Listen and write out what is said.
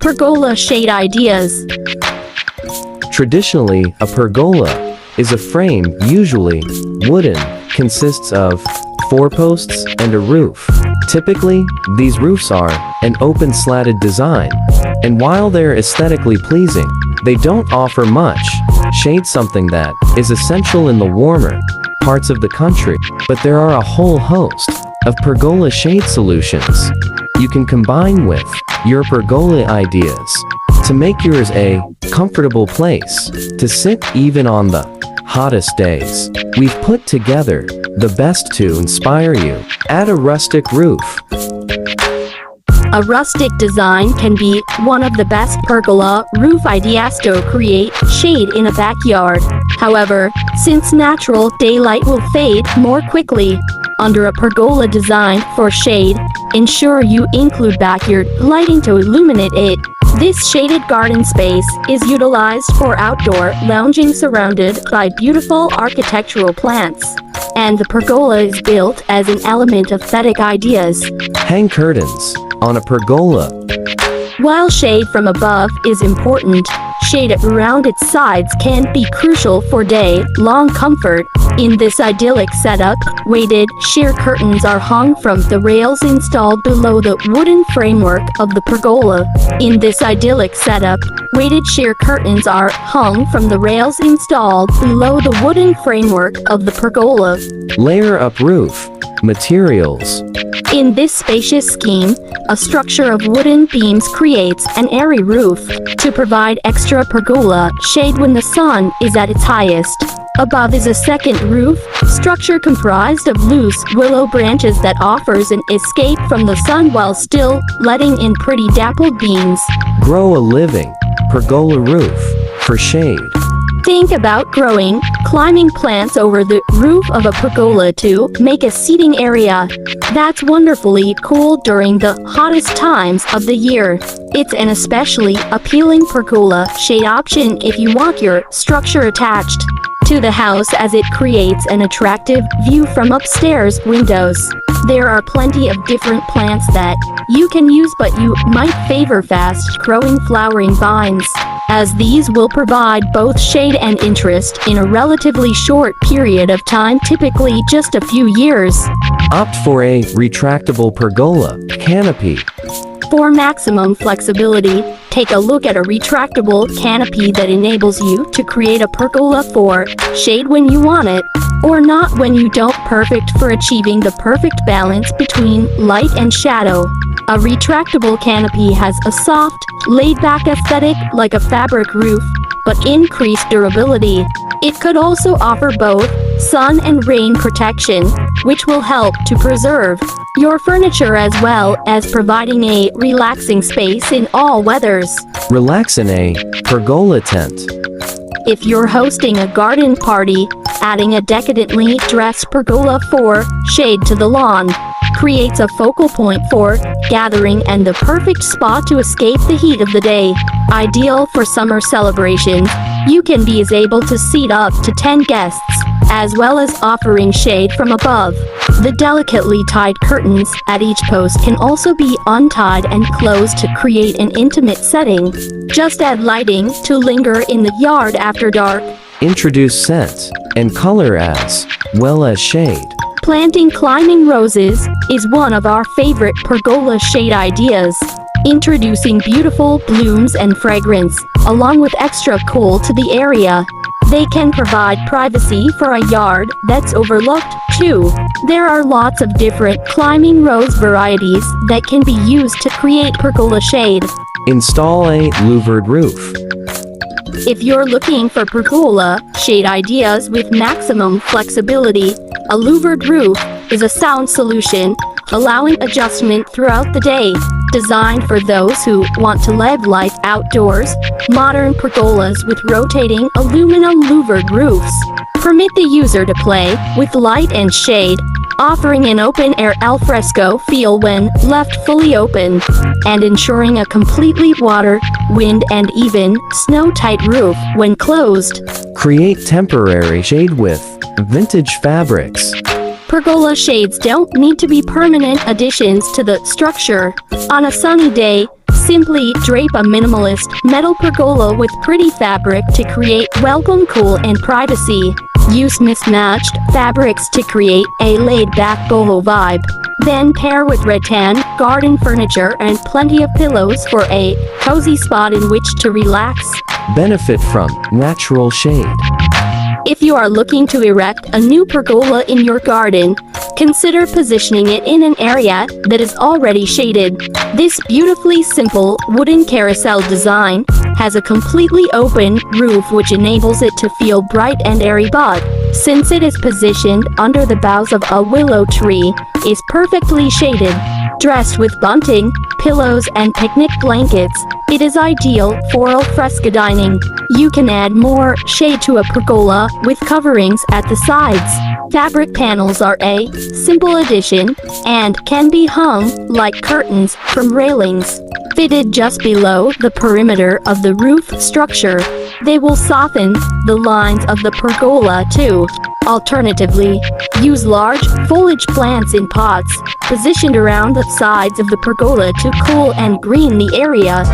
Pergola shade ideas. Traditionally, a pergola is a frame, usually wooden, consists of 4 posts and a roof. Typically, these roofs are an open slatted design, and while they're aesthetically pleasing, they don't offer much shade, something that is essential in the warmer parts of the country. But there are a whole host of pergola shade solutions you can combine with your pergola ideas to make yours a comfortable place to sit even on the hottest days. We've put together the best to inspire you. Add a rustic roof. A rustic design can be one of the best pergola roof ideas to create shade in a backyard. However, since natural daylight will fade more quickly under a pergola design for shade, ensure you include backyard lighting to illuminate it. This shaded garden space is utilized for outdoor lounging surrounded by beautiful architectural plants. And the pergola is built as an element of aesthetic ideas. Hang curtains on a pergola. While shade from above is important, shade around its sides can be crucial for day-long comfort. In this idyllic setup, weighted sheer curtains are hung from the rails installed below the wooden framework of the pergola. In this idyllic setup, weighted sheer curtains are hung from the rails installed below the wooden framework of the pergola. Layer up roof materials. In this spacious scheme, a structure of wooden beams creates an airy roof to provide extra pergola shade when the sun is at its highest. Above is a second roof structure comprised of loose willow branches that offers an escape from the sun while still letting in pretty dappled beams. Grow a living pergola roof for shade. Think about growing climbing plants over the roof of a pergola to make a seating area. That's wonderfully cool during the hottest times of the year. It's an especially appealing pergola shade option if you want your structure attached to the house, as it creates an attractive view from upstairs windows. There are plenty of different plants that you can use, but you might favor fast-growing flowering vines, as these will provide both shade and interest in a relatively short period of time, typically just a few years. Opt for a retractable pergola canopy. For maximum flexibility, take a look at a retractable canopy that enables you to create a pergola for shade when you want it, or not when you don't, perfect for achieving the perfect balance between light and shadow. A retractable canopy has a soft, laid-back aesthetic like a fabric roof, but increased durability. It could also offer both sun and rain protection, which will help to preserve your furniture as well as providing a relaxing space in all weathers. Relax in a pergola tent. If you're hosting a garden party, adding a decadently dressed pergola for shade to the lawn creates a focal point for gathering and the perfect spot to escape the heat of the day. Ideal for summer celebrations, you can be able to seat up to 10 guests, as well as offering shade from above. The delicately tied curtains at each post can also be untied and closed to create an intimate setting. Just add lighting to linger in the yard after dark. Introduce scent and color as well as shade. Planting climbing roses is one of our favorite pergola shade ideas. Introducing beautiful blooms and fragrance, along with extra cool to the area. They can provide privacy for a yard that's overlooked, too. There are lots of different climbing rose varieties that can be used to create pergola shade. Install a louvered roof. If you're looking for pergola shade ideas with maximum flexibility, a louvered roof is a sound solution, allowing adjustment throughout the day. Designed for those who want to live life outdoors, modern pergolas with rotating aluminum louvered roofs permit the user to play with light and shade, offering an open-air alfresco feel when left fully open, and ensuring a completely water, wind, and even snow-tight roof when closed. Create temporary shade with vintage fabrics. Pergola shades don't need to be permanent additions to the structure. On a sunny day, Simply drape a minimalist metal pergola with pretty fabric to create welcome, cool, and privacy. Use mismatched fabrics to create a laid-back boho vibe. Then pair with rattan, garden furniture, and plenty of pillows for a cozy spot in which to relax. Benefit from natural shade. If you are looking to erect a new pergola in your garden, consider positioning it in an area that is already shaded. This beautifully simple wooden carousel design has a completely open roof which enables it to feel bright and airy, but since it is positioned under the boughs of a willow tree, is perfectly shaded. Dressed with bunting, pillows, and picnic blankets, it is ideal for al fresco dining. You can add more shade to a pergola with coverings at the sides. Fabric panels are a simple addition and can be hung like curtains from railings. Fitted just below the perimeter of the roof structure, they will soften the lines of the pergola too. Alternatively, use large foliage plants in pots positioned around the sides of the pergola to cool and green the area.